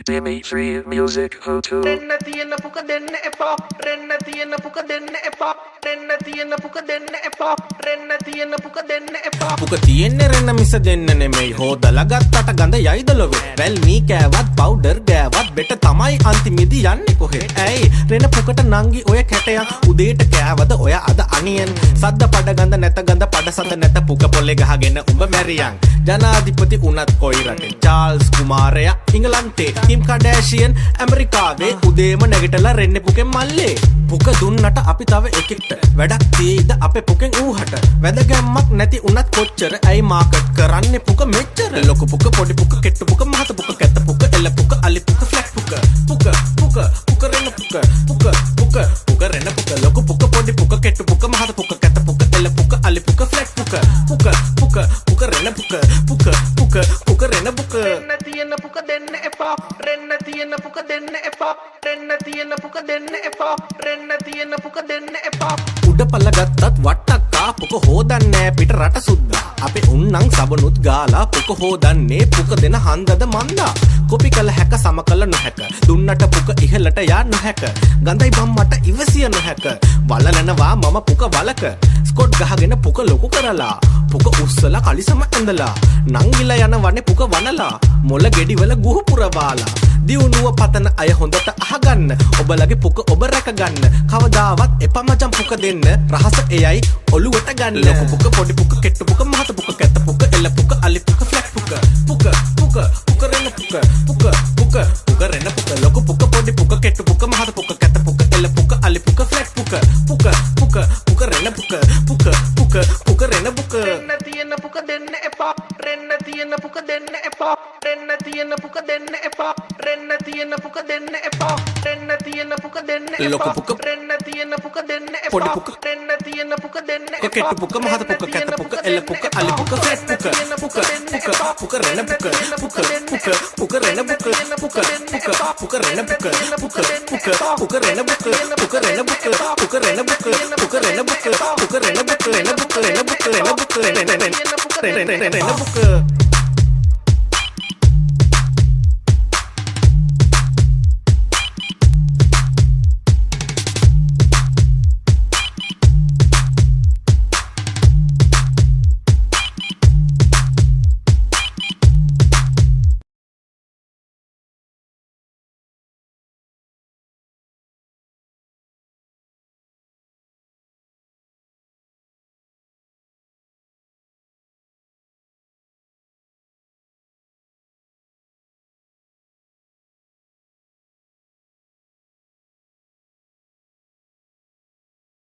Dimitri Music Hotu. Renna තියෙන පුක දෙන්න එපා රෙන්න තියෙන පුක දෙන්න එපා රෙන්න තියෙන පුක දෙන්න එපා රෙන්න තියෙන පුක දෙන්න එපා පුක තියෙන්නේ රෙන්න මිස දෙන්න නෙමෙයි හොදලා ගත්තට ගඳ යයිද ලොවේ වැල් මී කෑවත් පවුඩර් ගෑවත් බෙට තමයි අන්තිමේදී යන්නේ කොහෙද ඇයි රෙන්න පුකට නංගි ඔය කැටයක් උදේට කෑවද ඔය අද අනියන් සද්ද පඩ ගඳ නැත ගඳ පඩ සද නැත පුක පොලේ ගහගෙන උඹ මැරියන් ජනාධිපති උනත් කොයි රටේ චාල්ස් කුමාරයා ඉංගලන්තේ කිම් කඩෑෂියන් ඇමරිකාවේ උදේම නැගිටලා රෙන්නේ පුකෙන් මල්ලේ පුක දුන්නට අපි තව එකෙක්ට වැඩක් තියෙයිද අපේ පුකෙන් ඌහට වැදගැම්මක් නැති උනත් කොච්චර ඇයි මාකට් කරන්නේ පුක මෙච්චර ලොකු පුක පොඩි පුක කෙට්ටු පුක මහත පුක කැත පුක එල පුක අලි පුක ෆ්ලැට් පුක පුක පුක පුක රෙන්න පුක පුක පුක පුක රෙන්න පුක ලොකු පුක පොඩි පුක කෙට්ටු පුක මහත පුක කැත පුක එල පුක අලි පුක ෆ්ලැට් පුක පුක පුක පුක රෙන්න පුක පුක පුක පුක රෙන්න පුක රෙන්න තියෙන පුක දෙන්න එපා රෙන්න තියෙන පුක දෙන්න එපා රෙන්න තියෙන පුක දෙන්න එපා රෙන්න තියෙන පුක දෙන්න එපා උඩ පල්ල ගත්තත් වට්ටක්කා පුක හොදන්නේ පිට රට සුද්දා අපේ උන්නම් සබනුත් ගාලා පුක හොදන්නේ පුක දෙන හන්දද මන්දා කොපි කළ හැක සම කළ නොහැක දුන්නට පුක ඉහළට යා නොහැක ගඳයි බම්මට ඉවසිය නොහැක වලලනවා මම පුක වලක ස්කොට් ගහගෙන පුක ලොකු කරලා පුක උස්සලා කලිසම ඇඳලා නංගිලා යන වනේ පුක වනලා මොළ ගෙඩිවල ගුහ පුරවාලා දියුණුව පතන අය හොඳට අහගන්න ඔබලගේ පුක ඔබ රැකගන්න කවදාවත් එපා මචං පුක දෙන්න රහස එයයි ඔලුවට ගන්න ලොකු පුක පොඩි පුක කෙට්ටු පුක මහත පුක කැත පුක එල පුක අලි පුක ෆ්ලැට් පුක පුක පුක පුක රෙන්න පුක පුක පුක පුක රෙන්න පුක ලොකු පුක පොඩි පුක කෙට්ටු පුක මහත පුක කැත පුක එල පුක අලි පුක ෆ්ලැට් පුක පුක පුක පුක රෙන්න පුක පුක පුක පුක රෙන්න පුක රෙන්න තියෙන පුක දෙන්න එපා රෙන්න තියෙන පුක දෙන්න එපා රෙන්න තියෙන පුක දෙන්න එපා රෙන්න තියෙන පුක දෙන්න එපා රෙන්න තියෙන පුක දෙන්න ලොකු එපා පුක රෙන්න තියෙන පුක දෙන්න පොඩි එපා පුක රෙන්න තියෙන පුක දෙන්න එපා කෙට්ටු පුක මහත පුක කැත පුක එල පුක අලි පුක ෆ්ලැට් පුක පුක පුක පුක රෙන්න පුක පුක පුක පුක රෙන්න පුක පුක පුක පුක රෙන්න පුක පුක පුක පුක රෙන්න පුක පුක රෙන්න පුක පුක රෙන්න පුක පුක රෙන්න පුක පුක රෙන්න පුක රෙන්න පුක රෙන්න පුක රෙන්න පුක රෙන්න පුක රෙන්න පුක